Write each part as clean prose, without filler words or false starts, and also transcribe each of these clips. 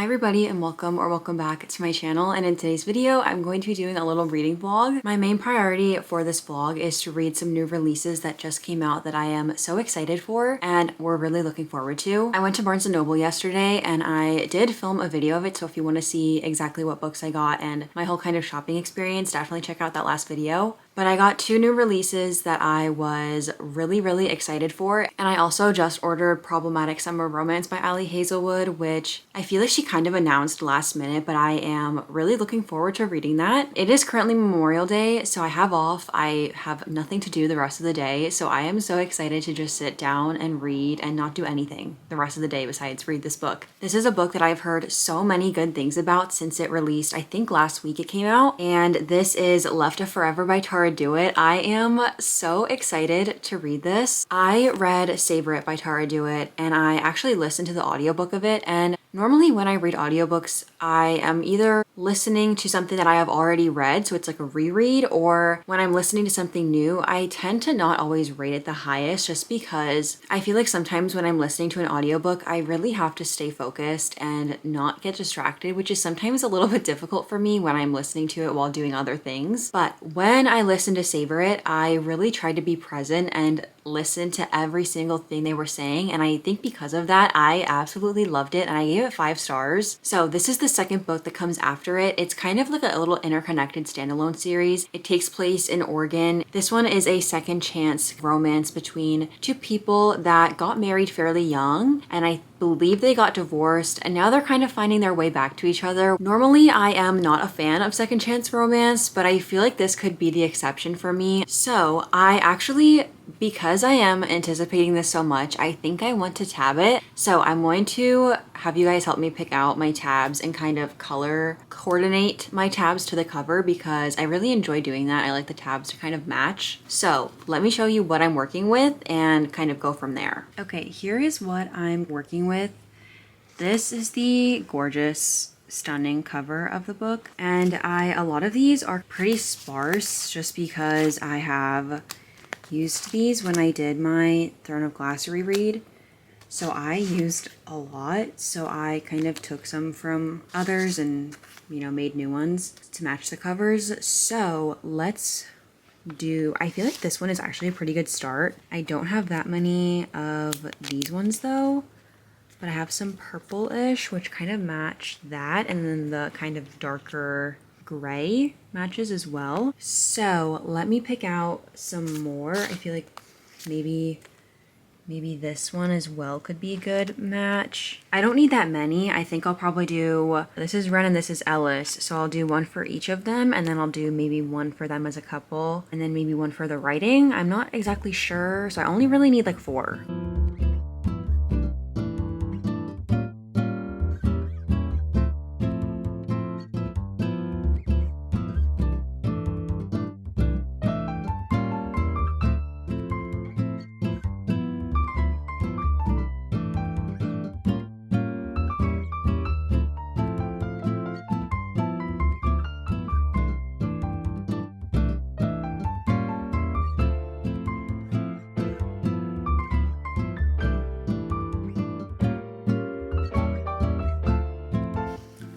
everybody and welcome back to my channel, and in today's video I'm going to be doing a little reading vlog. My main priority for this vlog is to read some new releases that just came out that I am so excited for and we're really looking forward to. I went to Barnes & Noble yesterday and I did film a video of it, so if you want to see exactly what books I got and my whole kind of shopping experience, definitely check out that last video. But I got two new releases that I was really excited for, and I also just ordered Problematic Summer Romance by Ali Hazelwood, which I feel like she kind of announced last minute, but I am really looking forward to reading that. It is currently Memorial Day, so I have off. I have nothing to do the rest of the day, so I am so excited to just sit down and read and not do anything the rest of the day besides read this book. This is a book that I've heard so many good things about since it released. I think last week it came out, and this is Left of Forever by Tara Dewitt. I am so excited to read this. I read Savor It by Tara Dewitt, and I actually listened to the audiobook of it, and normally when I read audiobooks, I am either listening to something that I have already read, so it's like a reread, or when I'm listening to something new, I tend to not always rate it the highest just because I feel like sometimes when I'm listening to an audiobook, I really have to stay focused and not get distracted, which is sometimes a little bit difficult for me when I'm listening to it while doing other things. But when I listen to Savor It, I really tried to be present and listen to every single thing they were saying, and I think because of that I absolutely loved it and I gave it 5 stars. So this is the second book that comes after it. It's kind of like a little interconnected standalone series. It takes place in Oregon. This one is a second chance romance between two people that got married fairly young, and I believe they got divorced and now they're kind of finding their way back to each other. Normally I am not a fan of second chance romance, but I feel like this could be the exception for me. So I actually, because I am anticipating this so much, I think I want to tab it. So I'm going to have you guys help me pick out my tabs and kind of color coordinate my tabs to the cover because I really enjoy doing that. I like the tabs to kind of match. So let me show you what I'm working with and kind of go from there. Okay, here is what I'm working with. This is the gorgeous, stunning cover of the book, and a lot of these are pretty sparse just because I have used these when I did my Throne of Glass reread. So I used a lot, so I kind of took some from others and, you know, made new ones to match the covers. So let's do, I feel like this one is actually a pretty good start. I don't have that many of these ones though, but I have some purple-ish, which kind of match that, and then the kind of darker gray matches as well. So let me pick out some more. I feel like maybe this one as well could be a good match. I don't need that many. I think I'll probably do, this is Ren and this is Ellis, so I'll do one for each of them, and then I'll do maybe one for them as a couple, and then maybe one for the writing. I'm not exactly sure, so I only really need like 4.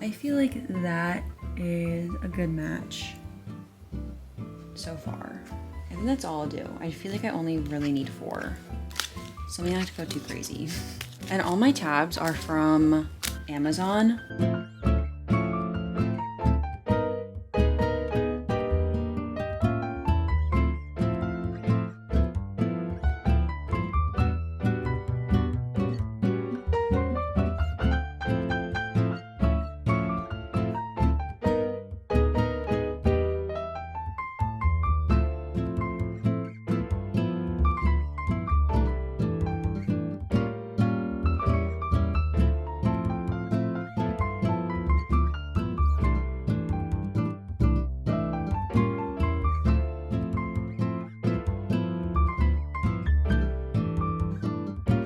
I feel like that is a good match so far. I think that's all I'll do. I feel like I only really need 4. So I'm gonna have to go too crazy. And all my tabs are from Amazon.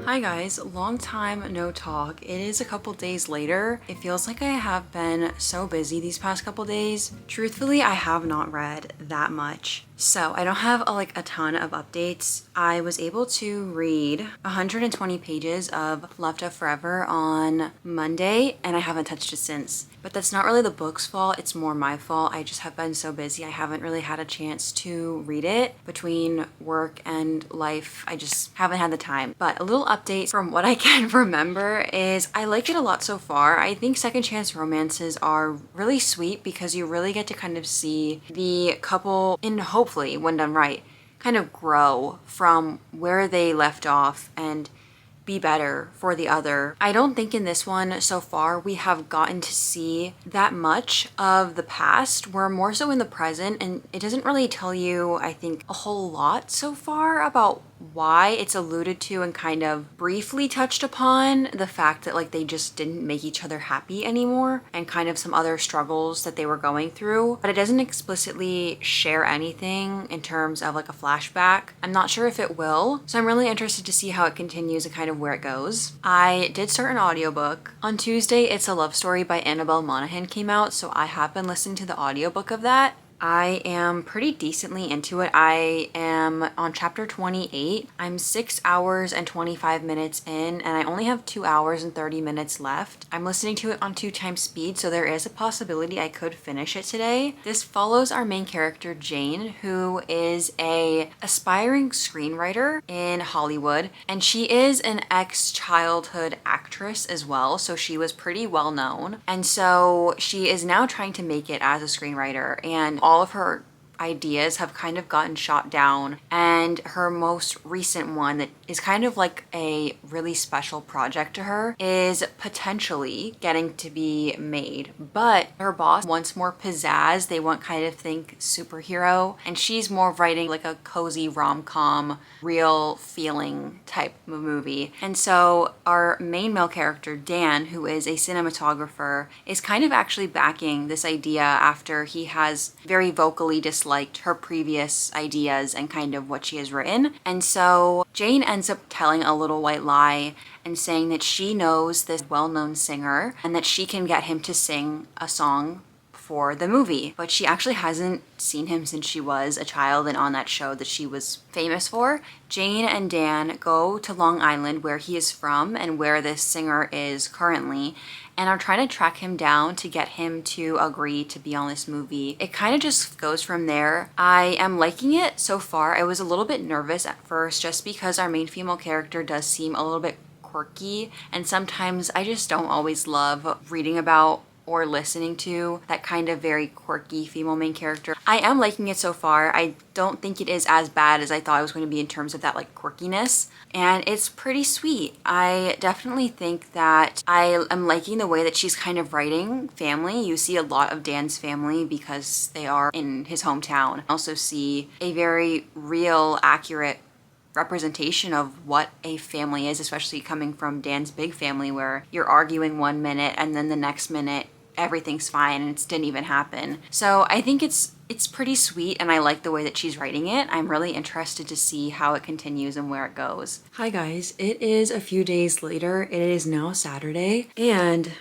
Hi guys, long time no talk. It is a couple days later. It feels like I have been so busy these past couple days. Truthfully, I have not read that much. So I don't have a ton of updates. I was able to read 120 pages of Left of Forever on Monday and I haven't touched it since. But that's not really the book's fault, it's more my fault. I just have been so busy. I haven't really had a chance to read it between work and life. I just haven't had the time. But a little update from what I can remember is I like it a lot so far. I think second chance romances are really sweet because you really get to kind of see the couple, in hopefully when done right, kind of grow from where they left off and be better for the other. I don't think in this one so far we have gotten to see that much of the past. We're more so in the present, and it doesn't really tell you, I think, a whole lot so far about why. It's alluded to and kind of briefly touched upon the fact that they just didn't make each other happy anymore and kind of some other struggles that they were going through, but it doesn't explicitly share anything in terms of a flashback. I'm not sure if it will, so I'm really interested to see how it continues and kind of where it goes. I did start an audiobook. On Tuesday, It's a Love Story by Annabelle Monaghan came out, so I have been listening to the audiobook of that. I am pretty decently into it. I am on chapter 28. I'm 6 hours and 25 minutes in, and I only have 2 hours and 30 minutes left. I'm listening to it on 2x speed, so there is a possibility I could finish it today. This follows our main character, Jane, who is a aspiring screenwriter in Hollywood, and she is an ex-childhood actress as well, so she was pretty well known. And so she is now trying to make it as a screenwriter, and all of her ideas have kind of gotten shot down, and her most recent one that is kind of like a really special project to her is potentially getting to be made, but her boss wants more pizzazz. They want kind of think superhero, and she's more writing a cozy rom-com, real feeling type of movie. And so our main male character, Dan, who is a cinematographer, is kind of actually backing this idea after he has very vocally disliked her previous ideas and kind of what she has written. And so Jane ends up telling a little white lie and saying that she knows this well-known singer and that she can get him to sing a song for the movie, but she actually hasn't seen him since she was a child and on that show that she was famous for. Jane and Dan go to Long Island, where he is from and where this singer is currently, and are trying to track him down to get him to agree to be on this movie. It kind of just goes from there. I am liking it so far. I was a little bit nervous at first just because our main female character does seem a little bit quirky, and sometimes I just don't always love reading about or listening to that kind of very quirky female main character. I am liking it so far. I don't think it is as bad as I thought it was going to be in terms of that quirkiness, and it's pretty sweet. I definitely think that I am liking the way that she's kind of writing family. You see a lot of Dan's family because they are in his hometown. Also see a very real, accurate representation of what a family is, especially coming from Dan's big family where you're arguing one minute and then the next minute everything's fine and it didn't even happen. So I think it's pretty sweet, and I like the way that she's writing it. I'm really interested to see how it continues and where it goes. Hi guys, it is a few days later. It is now Saturday, and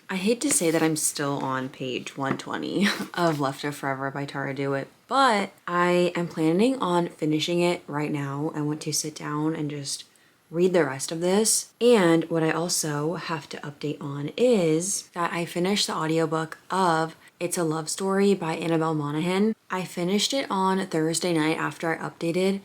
I hate to say that I'm still on page 120 of Left of Forever by Tara Dewitt, but I am planning on finishing it right now. I want to sit down and just read the rest of this. And what I also have to update on is that I finished the audiobook of It's a Love Story by Annabelle Monaghan. I finished it on Thursday night after I updated,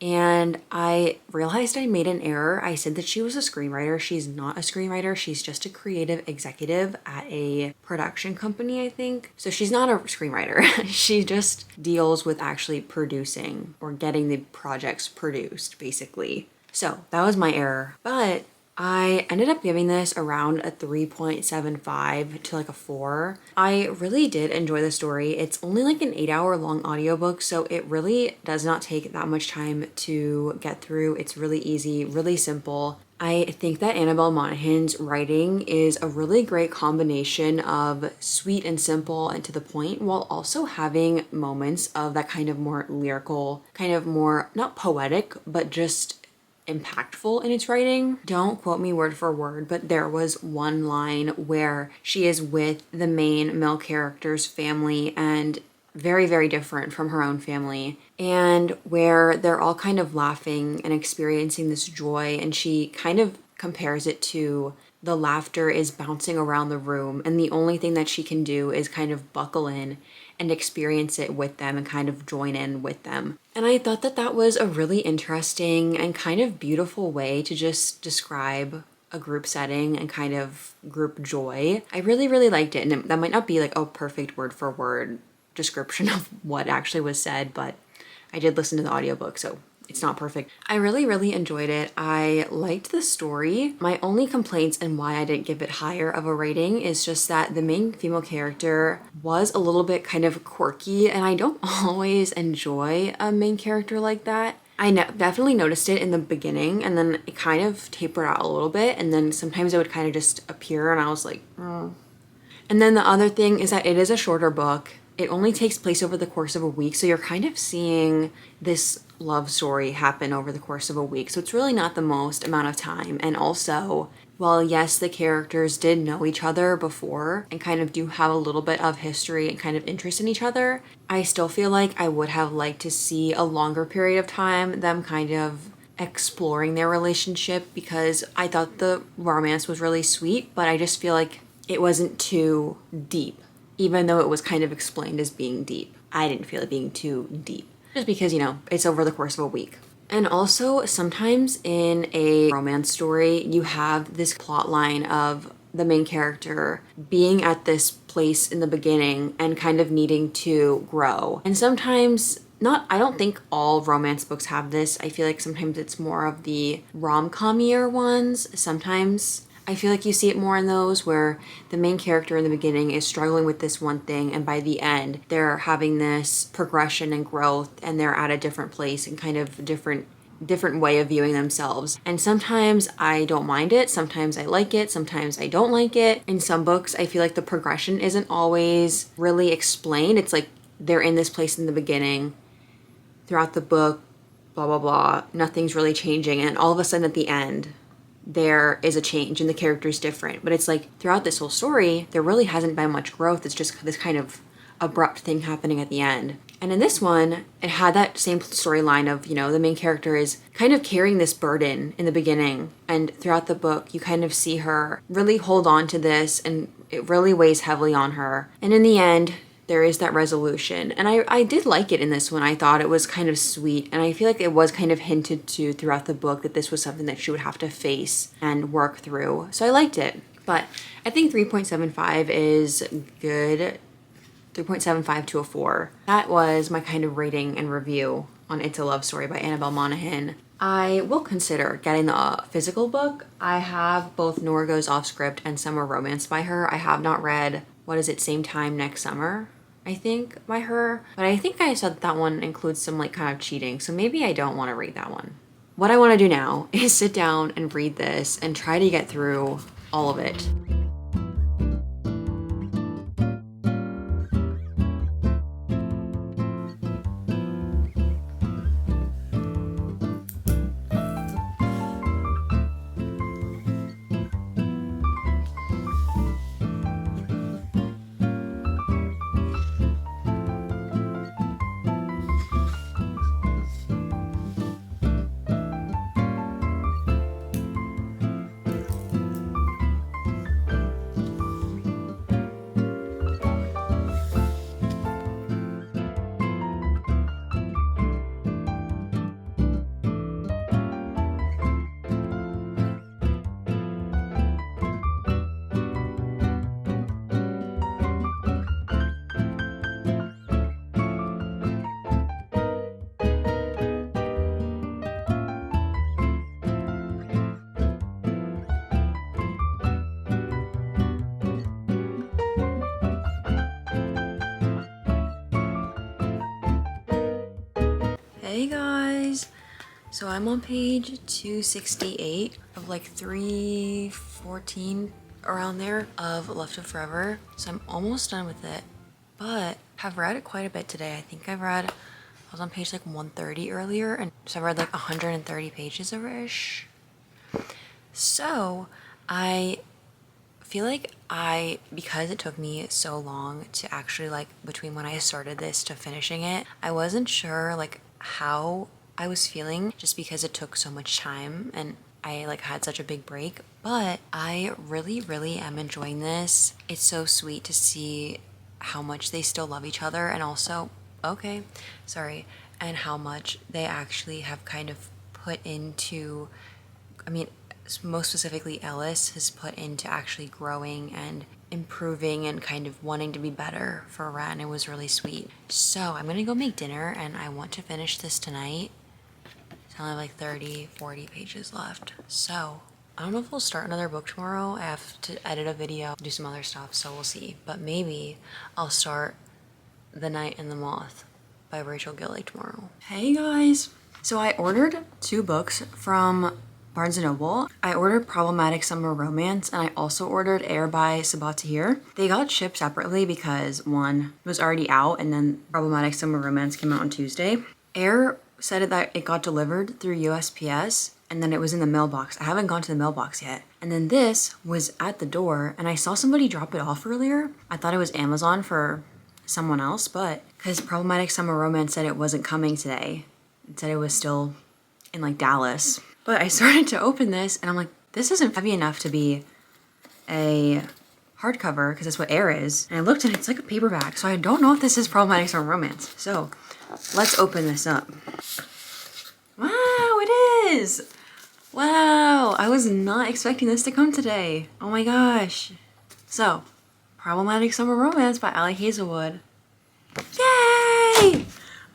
and I realized I made an error. I said that she was a screenwriter. She's not a screenwriter. She's just a creative executive at a production company, I think. So she's not a screenwriter. She just deals with actually producing or getting the projects produced, basically. So that was my error, but I ended up giving this around a 3.75 to a 4. I really did enjoy the story. It's only an 8-hour long audiobook, so it really does not take that much time to get through. It's really easy, really simple. I think that Annabelle Monaghan's writing is a really great combination of sweet and simple and to the point, while also having moments of that kind of more lyrical, kind of more, not poetic, but just impactful in its writing. Don't quote me word for word, but there was one line where she is with the main male character's family and very, very different from her own family, and where they're all kind of laughing and experiencing this joy, and she kind of compares it to the laughter is bouncing around the room, and the only thing that she can do is kind of buckle in and experience it with them and kind of join in with them. And I thought that that was a really interesting and kind of beautiful way to just describe a group setting and kind of group joy. I really, really liked it. And that might not be like a perfect word for word description of what actually was said, but I did listen to the audiobook, so it's not perfect. I really, really enjoyed it. I liked the story. My only complaints and why I didn't give it higher of a rating is just that the main female character was a little bit kind of quirky, and I don't always enjoy a main character like that. I definitely noticed it in the beginning, and then it kind of tapered out a little bit, and then sometimes it would kind of just appear, and I was like, oh. And then the other thing is that it is a shorter book. It only takes place over the course of a week, so you're kind of seeing this love story happen over the course of a week. So it's really not the most amount of time. And also, while yes, the characters did know each other before and kind of do have a little bit of history and kind of interest in each other, I still feel like I would have liked to see a longer period of time, them kind of exploring their relationship, because I thought the romance was really sweet, but I just feel like it wasn't too deep. Even though it was kind of explained as being deep, I didn't feel it being too deep. Just because, it's over the course of a week. And also, sometimes in a romance story, you have this plot line of the main character being at this place in the beginning and kind of needing to grow. And sometimes, I don't think all romance books have this. I feel like sometimes it's more of the rom-com-ier ones. Sometimes I feel like you see it more in those where the main character in the beginning is struggling with this one thing, and by the end they're having this progression and growth, and they're at a different place and kind of different way of viewing themselves. And sometimes I don't mind it, sometimes I like it, sometimes I don't like it. In some books I feel like the progression isn't always really explained. It's like they're in this place in the beginning, throughout the book, blah blah blah, nothing's really changing, and all of a sudden at the end there is a change and the character's different. But it's like throughout this whole story, there really hasn't been much growth. It's just this kind of abrupt thing happening at the end. And in this one, it had that same storyline of, the main character is kind of carrying this burden in the beginning. And throughout the book, you kind of see her really hold on to this, and it really weighs heavily on her. And in the end, there is that resolution. And I did like it in this one. I thought it was kind of sweet. And I feel like it was kind of hinted to throughout the book that this was something that she would have to face and work through. So I liked it. But I think 3.75 is good. 3.75 to a 4. That was my kind of rating and review on It's a Love Story by Annabelle Monaghan. I will consider getting the physical book. I have both Nora Goes Off Script and Summer Romance by her. I have not read, Same Time Next Summer, I think, by her. But I think I said that one includes some kind of cheating, so maybe I don't want to read that one. What I want to do now is sit down and read this and try to get through all of it. Hey guys! So I'm on page 268 of 314, around there, of Love to Forever. So I'm almost done with it, but have read quite a bit today. I think I've read I was on page like 130 earlier, and so I read like 130 pages of ish. So I feel like because it took me so long to actually like between when I started this to finishing it, I wasn't sure like how I was feeling just because it took so much time and I like had such a big break, but I really am enjoying this. It's so sweet to see how much they still love each other, and also, okay, sorry, and how much they actually have kind of put into, I mean, most specifically Ellis has put into actually growing and improving and kind of wanting to be better for Ren. It was really sweet. So I'm gonna go make dinner and I want to finish this tonight. It's only like 30-40 pages left. So I don't know if we'll start another book tomorrow. I have to edit a video, do some other stuff, so we'll see. But maybe I'll start The Night and the Moth by Rachel Gillig tomorrow. Hey guys! So I ordered 2 books from Barnes & Noble. I ordered Problematic Summer Romance, and I also ordered Air by Sabaa Tahir. They got shipped separately because one was already out and then Problematic Summer Romance came out on Tuesday. Air said that it got delivered through USPS and then it was in the mailbox. I haven't gone to the mailbox yet. And then this was at the door and I saw somebody drop it off earlier. I thought it was Amazon for someone else, but because Problematic Summer Romance said it wasn't coming today. It said it was still in like Dallas. But I started to open this and I'm like, this isn't heavy enough to be a hardcover because that's what Air is. And I looked and it's like a paperback. So I don't know if this is Problematic Summer Romance. So let's open this up. Wow, it is. Wow, I was not expecting this to come today. Oh my gosh. So, Problematic Summer Romance by Ali Hazelwood. Yay!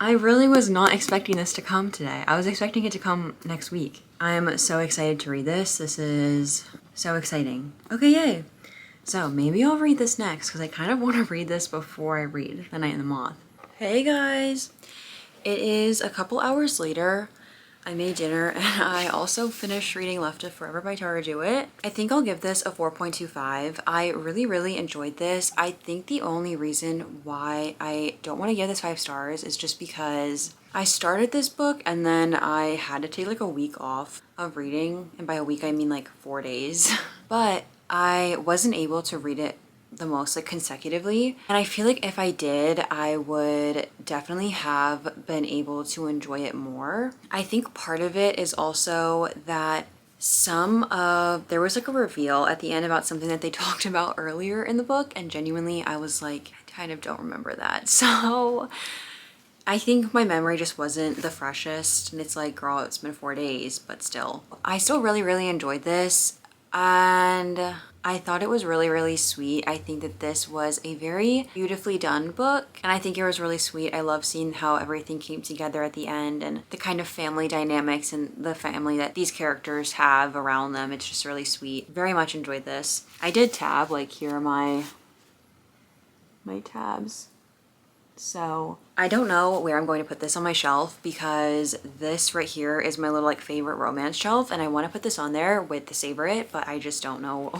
I really was not expecting this to come today. I was expecting it to come next week. I'm so excited to read this. This is so exciting. Okay, yay. So maybe I'll read this next because I kind of want to read this before I read The Night and the Moth. Hey guys. It is a couple hours later. I made dinner and I also finished reading Left of Forever by Tara Jewett. I think I'll give this a 4.25. I really enjoyed this. I think the only reason why I don't want to give this 5 stars is just because I started this book and then I had to take like a week off of reading. And by a week, I mean like 4 days. But I wasn't able to read it the most like consecutively, and I feel like if I did I would definitely have been able to enjoy it more. I think part of it is also that there was like a reveal at the end about something that they talked about earlier in the book, and genuinely I was like, I kind of don't remember that. So I think my memory just wasn't the freshest, and it's like, girl, it's been 4 days, but still. I still really enjoyed this, and I thought it was really sweet. I think that this was a very beautifully done book, and I think it was really sweet. I love seeing how everything came together at the end and the kind of family dynamics and the family that these characters have around them. It's just really sweet. Very much enjoyed this. I did tab, like here are my tabs. So I don't know where I'm going to put this on my shelf because this right here is my little like favorite romance shelf, and I want to put this on there with the Savor It, but I just don't know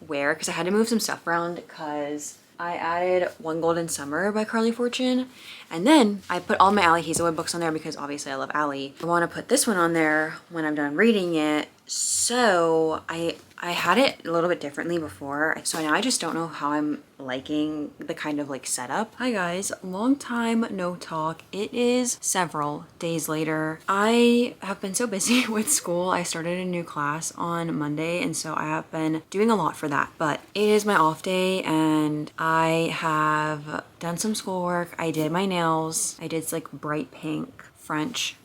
where because I had to move some stuff around because I added One Golden Summer by Carly Fortune, and then I put all my Ali Hazelwood books on there because obviously I love Ali. I want to put this one on there when I'm done reading it. So I had it a little bit differently before, so now I just don't know how I'm liking the kind of like setup. Hi guys, long time no talk. It is several days later. I have been so busy with school. I started a new class on Monday, and so I have been doing a lot for that, but it is my off day and I have done some schoolwork. I did my nails. I did like bright pink French,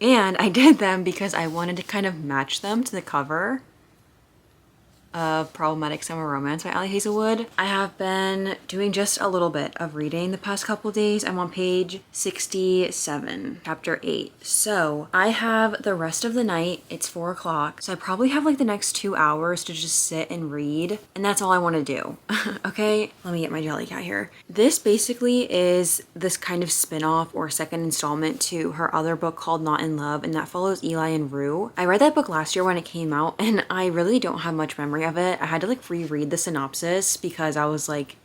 and I did them because I wanted to kind of match them to the cover of Problematic Summer Romance by Ali Hazelwood. I have been doing just a little bit of reading the past couple days. I'm on page 67, chapter 8. So I have the rest of the night. It's 4 o'clock. So I probably have like the next 2 hours to just sit and read. And that's all I want to do. Okay, let me get my jelly cat here. This basically is this kind of spin-off or second installment to her other book called Not in Love, and that follows Eli and Rue. I read that book last year when it came out, and I really don't have much memory of it. I had to like reread the synopsis because I was like,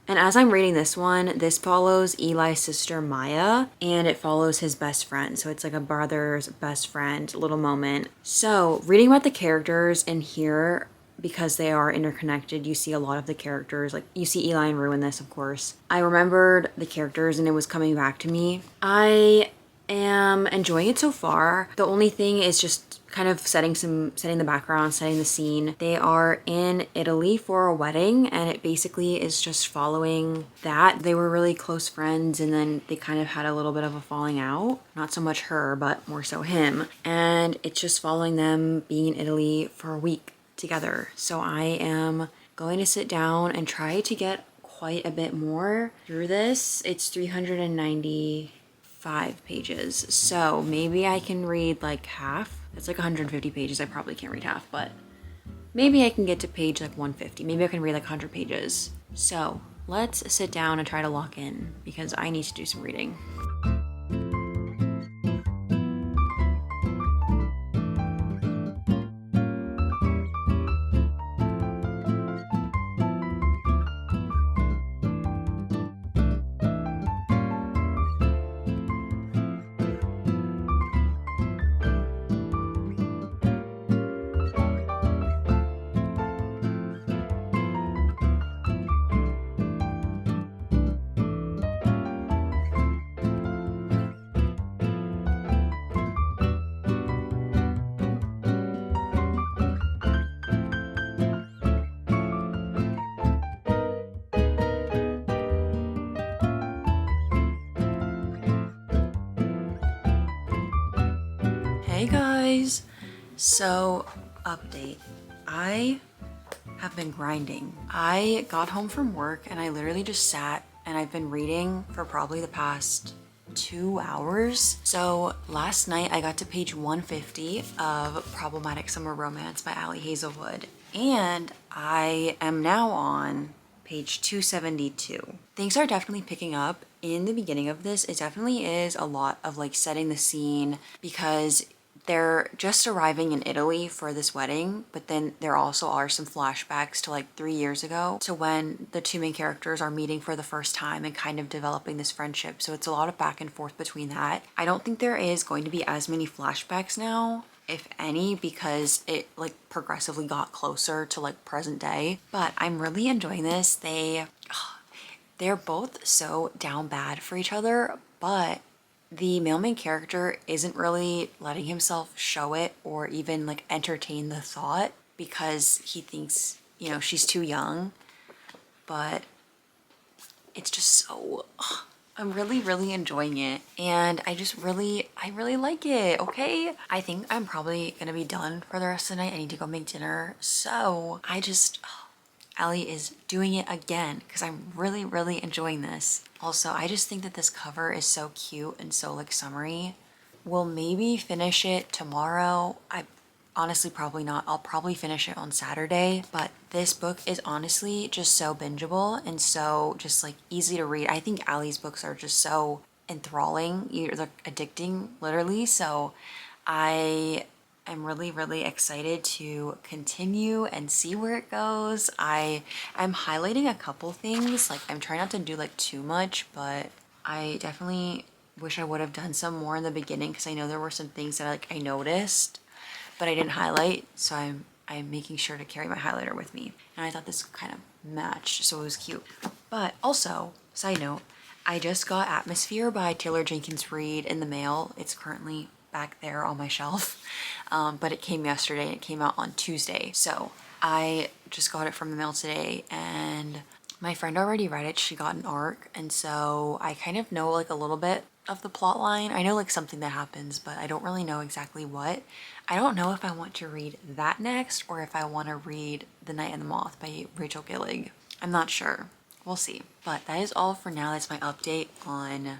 And as I'm reading this one, this follows Eli's sister Maya, and it follows his best friend. So it's like a brother's best friend little moment. So reading about the characters in here, because they are interconnected, you see a lot of the characters. Like you see Eli and Rue in this, of course. I remembered the characters and it was coming back to me. I am enjoying it so far. The only thing is just kind of setting the background, setting the scene. They are in Italy for a wedding, and it basically is just following that. They were really close friends, and then they kind of had a little bit of a falling out. Not so much her, but more so him. And it's just following them being in Italy for a week together. So I am going to sit down and try to get quite a bit more through this. It's 395 pages, so maybe I can read like half. It's like 150 pages. I probably can't read half, but maybe I can get to page like 150. Maybe I can read like 100 pages. So let's sit down and try to lock in, because I need to do some reading. Hey guys! So, update. I have been grinding. I got home from work and I literally just sat and I've been reading for probably the past 2 hours. So last night I got to page 150 of Problematic Summer Romance by Ali Hazelwood, and I am now on page 272. Things are definitely picking up. In the beginning of this, it definitely is a lot of like setting the scene, because they're just arriving in Italy for this wedding, but then there also are some flashbacks to like 3 years ago, to when the two main characters are meeting for the first time and kind of developing this friendship. So it's a lot of back and forth between that. I don't think there is going to be as many flashbacks now, if any, because it like progressively got closer to like present day. But I'm really enjoying this. They're both so down bad for each other, but the male main character isn't really letting himself show it or even like entertain the thought, because he thinks, you know, she's too young. But it's just so, I'm really enjoying it, and I really like it. Okay, I think I'm probably gonna be done for the rest of the night. I need to go make dinner, so Ali is doing it again, because I'm really enjoying this. Also, I just think that this cover is so cute and so like summery. We'll maybe finish it tomorrow. I honestly probably not. I'll probably finish it on Saturday, but this book is honestly just so bingeable and so just like easy to read. I think Ali's books are just so enthralling. You're like addicting, literally. So I'm really excited to continue and see where it goes. I'm highlighting a couple things. Like I'm trying not to do like too much, but I definitely wish I would have done some more in the beginning, because I know there were some things that like I noticed but I didn't highlight. So I'm making sure to carry my highlighter with me. And I thought this kind of matched, so it was cute. But also, side note, I just got Atmosphere by Taylor Jenkins Reid in the mail. It's currently back there on my shelf, but it came yesterday and it came out on Tuesday. So I just got it from the mail today, and my friend already read it. She got an arc, and so I kind of know like a little bit of the plot line. I know like something that happens, but I don't really know exactly what. I don't know if I want to read that next or if I want to read The Night and the Moth by Rachel Gillig. I'm not sure. We'll see. But that is all for now. That's my update on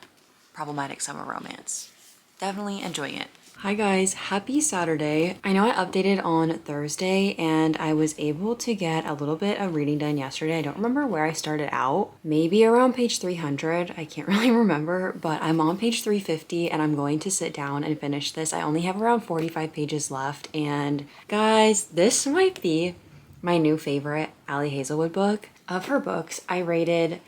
Problematic Summer Romance. Definitely enjoying it. Hi guys, happy Saturday. I know I updated on Thursday and I was able to get a little bit of reading done yesterday. I don't remember where I started out. Maybe around page 300. I can't really remember, but I'm on page 350 and I'm going to sit down and finish this. I only have around 45 pages left, and guys, this might be my new favorite Ali Hazelwood book. Of her books, I rated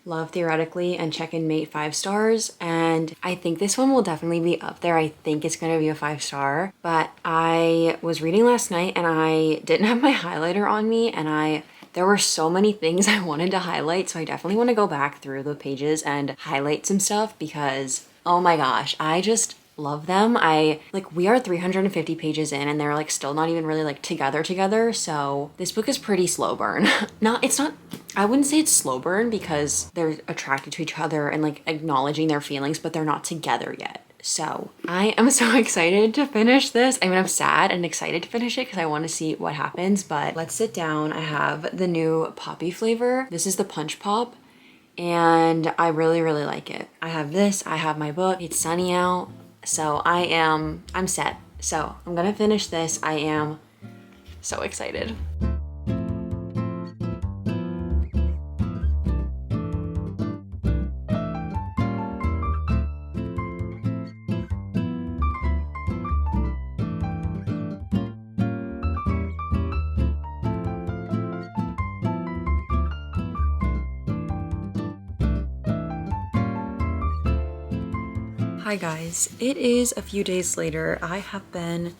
Love Theoretically and Check and Mate 5 stars, and I think this one will definitely be up there. I think it's gonna be a 5-star, but I was reading last night and I didn't have my highlighter on me, and there were so many things I wanted to highlight, so I definitely want to go back through the pages and highlight some stuff because, oh my gosh, I just love them. We are 350 pages in and they're like still not even really like together. So this book is pretty slow burn. I wouldn't say it's slow burn because they're attracted to each other and like acknowledging their feelings, but they're not together yet. So I am so excited to finish this. I mean, I'm sad and excited to finish it because I want to see what happens, but let's sit down. I have the new poppy flavor. This is the Punch Pop and I really, really like it. I have this, I have my book. It's sunny out. So I'm set. So I'm gonna finish this. I am so excited. Hi guys, it is a few days later. I have been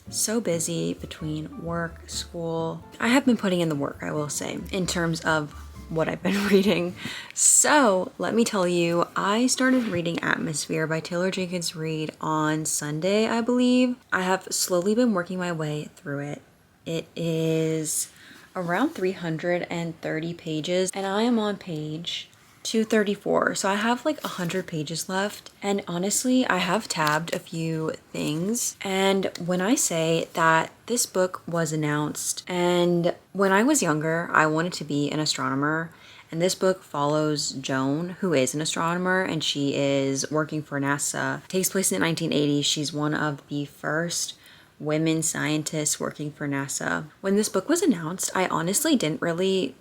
so busy between work, school. I have been putting in the work, I will say, in terms of what I've been reading. So let me tell you, I started reading Atmosphere by Taylor Jenkins Reid on Sunday, I believe. I have slowly been working my way through it. It is around 330 pages and I am on page 234, so I have like 100 pages left, and honestly I have tabbed a few things. And when I say that this book was announced, and when I was younger I wanted to be an astronomer, and this book follows Joan, who is an astronomer, and she is working for NASA. It takes place in the 1980s. She's one of the first women scientists working for NASA. When this book was announced, I honestly didn't really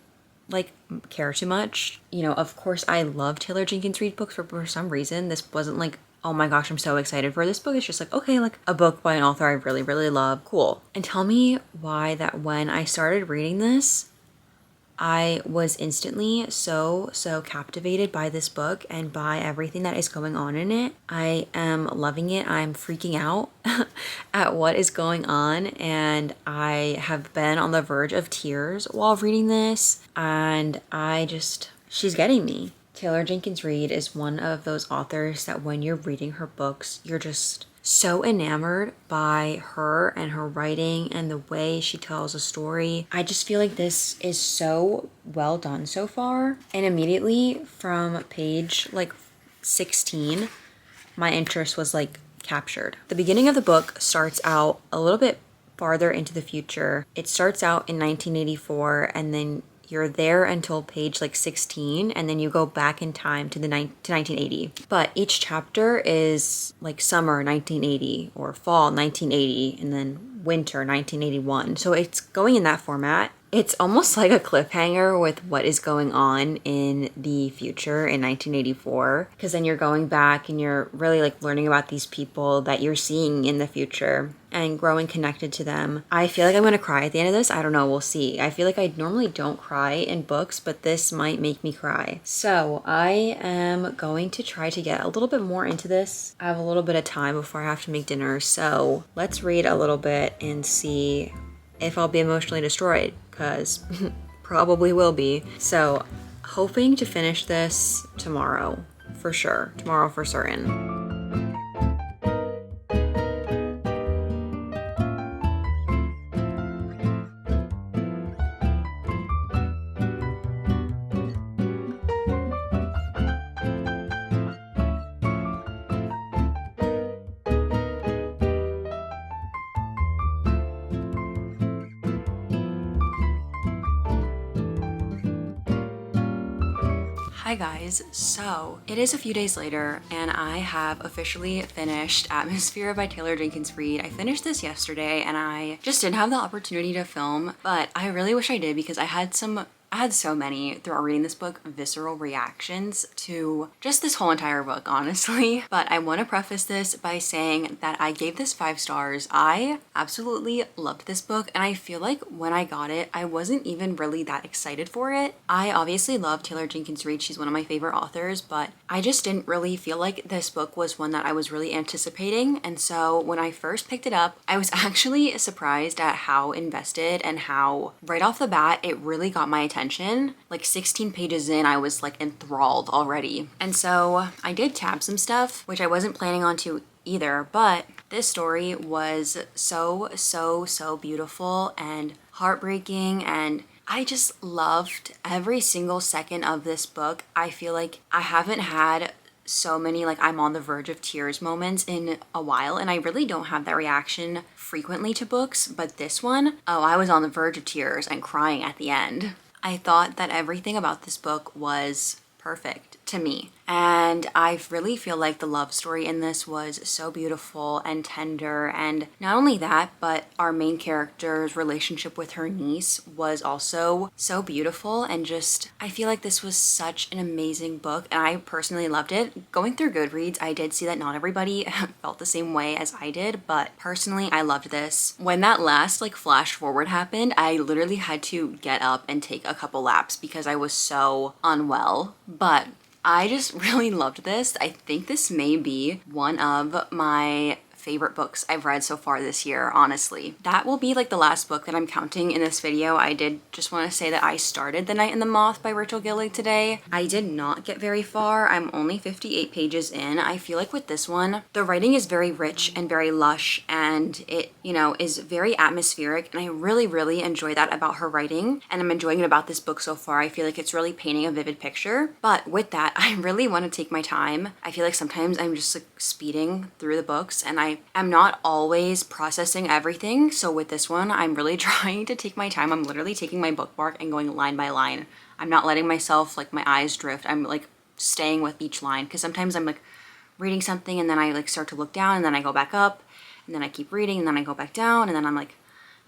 care too much. You know, of course I love Taylor Jenkins Reid books, but for some reason this wasn't like, oh my gosh, I'm so excited for this book. It's just like, okay, like a book by an author I really, really love. Cool. And tell me why that when I started reading this, I was instantly so captivated by this book and by everything that is going on in it. I am loving it. I'm freaking out at what is going on, and I have been on the verge of tears while reading this, and she's getting me. Taylor Jenkins Reid is one of those authors that when you're reading her books, you're just so enamored by her and her writing and the way she tells a story. I just feel like this is so well done so far. And immediately from page 16, my interest was captured. The beginning of the book starts out a little bit farther into the future. It starts out in 1984 and then you're there until page 16, and then you go back in time to 1980. But each chapter is summer 1980 or fall 1980 and then winter 1981. So it's going in that format. It's almost like a cliffhanger with what is going on in the future in 1984, because then you're going back and you're really learning about these people that you're seeing in the future and growing connected to them. I feel like I'm gonna cry at the end of this. I don't know, we'll see. I feel like I normally don't cry in books, but this might make me cry. So I am going to try to get a little bit more into this. I have a little bit of time before I have to make dinner, so let's read a little bit and see if I'll be emotionally destroyed, because probably will be. So hoping to finish this tomorrow, for sure. Tomorrow for certain. Hi guys, so it is a few days later and I have officially finished Atmosphere by Taylor Jenkins Reid. I finished this yesterday and I just didn't have the opportunity to film, but I really wish I did because I had some I had so many throughout reading this book visceral reactions to just this whole entire book, honestly. But I want to preface this by saying that I gave this 5 stars. I absolutely loved this book, and I feel like when I got it, I wasn't even really that excited for it. I obviously love Taylor Jenkins Reid. She's one of my favorite authors, but I just didn't really feel like this book was one that I was really anticipating. And so when I first picked it up, I was actually surprised at how invested and how right off the bat it really got my attention. Like 16 pages in, I was like enthralled already. And so I did tab some stuff, which I wasn't planning on to either, but this story was so beautiful and heartbreaking, and I just loved every single second of this book. I feel like I haven't had so many like I'm on the verge of tears moments in a while, and I really don't have that reaction frequently to books, but this one, oh, I was on the verge of tears and crying at the end. I thought that everything about this book was perfect to me. And I really feel like the love story in this was so beautiful and tender. And not only that, but our main character's relationship with her niece was also so beautiful. And just, I feel like this was such an amazing book, and I personally loved it. Going through Goodreads, I did see that not everybody felt the same way as I did, but personally, I loved this. When that last like flash forward happened, I literally had to get up and take a couple laps because I was so unwell. But I just really loved this. I think this may be one of my favorite books I've read so far this year, honestly. That will be like the last book that I'm counting in this video. I did just want to say that I started The Night and the Moth by Rachel Gillig today. I did not get very far. I'm only 58 pages in. I feel like with this one, the writing is very rich and very lush, and it, you know, is very atmospheric, and I really enjoy that about her writing, and I'm enjoying it about this book so far. I feel like it's really painting a vivid picture, but with that, I really want to take my time. I feel like sometimes I'm just like speeding through the books, and I am not always processing everything. So with this one, I'm really trying to take my time. I'm literally taking my bookmark and going line by line. I'm not letting myself, like, my eyes drift. I'm like staying with each line, because sometimes I'm like reading something and then I like start to look down and then I go back up and then I keep reading and then I go back down and then I'm like,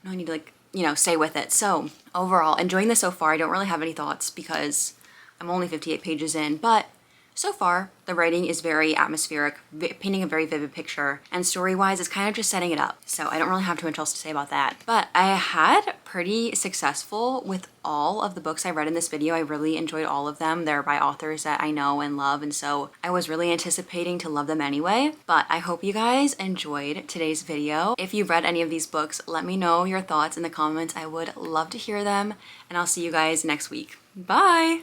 no, I need to like, you know, stay with it. So overall, enjoying this so far. I don't really have any thoughts because I'm only 58 pages in, but so far, the writing is very atmospheric, painting a very vivid picture, and story-wise, it's kind of just setting it up. So I don't really have too much else to say about that. But I had pretty successful with all of the books I read in this video. I really enjoyed all of them. They're by authors that I know and love, and so I was really anticipating to love them anyway. But I hope you guys enjoyed today's video. If you've read any of these books, let me know your thoughts in the comments. I would love to hear them, and I'll see you guys next week. Bye!